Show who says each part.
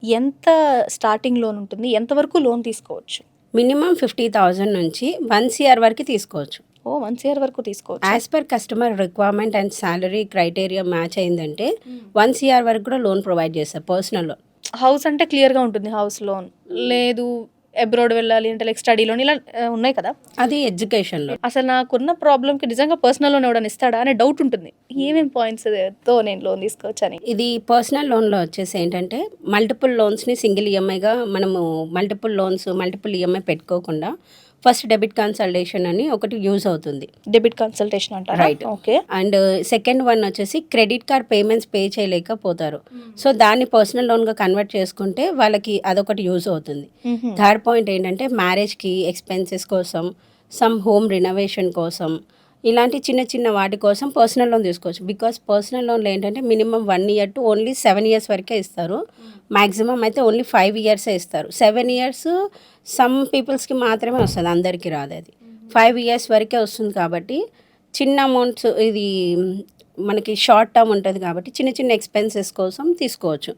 Speaker 1: ఎంత starting loan ఉంటుంది? ఎంతవరకు లోన్ తీసుకోవచ్చు?
Speaker 2: మినిమం 50,000 నుంచి 1 సిఆర్ వరకు తీసుకోవచ్చు.
Speaker 1: ఓహ్! 1 సిఆర్ వరకు తీసుకోవచ్చా?
Speaker 2: As per customer requirement and salary criteria match అయిందంటే 1 సిఆర్ వరకు కూడా లోన్ ప్రొవైడ్ చేస్తారు పర్సనల్ లోన్.
Speaker 1: హౌస్ అంటే క్లియర్‌గా ఉంటుంది హౌస్ లోన్. లేదు అబ్రాడ్ వెళ్ళాలి అంటే లైక్ స్టడీ లోన్ ఇలా ఉన్నాయి కదా!
Speaker 2: అది ఎడ్యుకేషన్ లోన్.
Speaker 1: అసలు నాకున్న ప్రాబ్లమ్‌కి నిజంగా పర్సనల్ లోన్ ఎవడైనా ఇస్తాడా అనే డౌట్ ఉంటుంది. ఏమేం పాయింట్స్‌తో నేను లోన్ తీసుకోవచ్చని?
Speaker 2: ఇది పర్సనల్ లోన్లో వచ్చేసి ఏంటంటే మల్టిపుల్ లోన్స్ని సింగిల్ ఈఎంఐగా మనము మల్టిపుల్ ఈఎంఐ పెట్టుకోకుండా ఫస్ట్ డెబిట్ కన్సల్టేషన్ అని ఒకటి యూజ్ అవుతుంది.
Speaker 1: డెబిట్ కన్సల్టేషన్ అంటారా?
Speaker 2: Right.
Speaker 1: Okay.
Speaker 2: And second one వచ్చేసి క్రెడిట్ కార్డ్ పేమెంట్స్ పే చేయలేకపోతారు. సో దాన్ని పర్సనల్ లోన్గా కన్వర్ట్ చేసుకుంటే వాళ్ళకి అదొకటి యూజ్ అవుతుంది. థర్డ్ పాయింట్ ఏంటంటే మ్యారేజ్కి ఎక్స్పెన్సెస్ కోసం, సమ్ హోమ్ రినోవేషన్ కోసం, ఇలాంటి చిన్న చిన్న వాటి కోసం పర్సనల్ లోన్ తీసుకోవచ్చు. బికాస్ పర్సనల్ లోన్లో ఏంటంటే minimum 1 year to only 7 years వరకే ఇస్తారు. మ్యాక్సిమం అయితే ఓన్లీ 5 ఇయర్సే ఇస్తారు. 7 ఇయర్స్ సమ్ పీపుల్స్కి మాత్రమే వస్తుంది, అందరికీ రాదు అది. 5 ఇయర్స్ వరకే వస్తుంది కాబట్టి చిన్న అమౌంట్స్ ఇది మనకి షార్ట్ టర్మ్ ఉంటుంది కాబట్టి చిన్న చిన్న ఎక్స్పెన్సెస్ కోసం తీసుకోవచ్చు.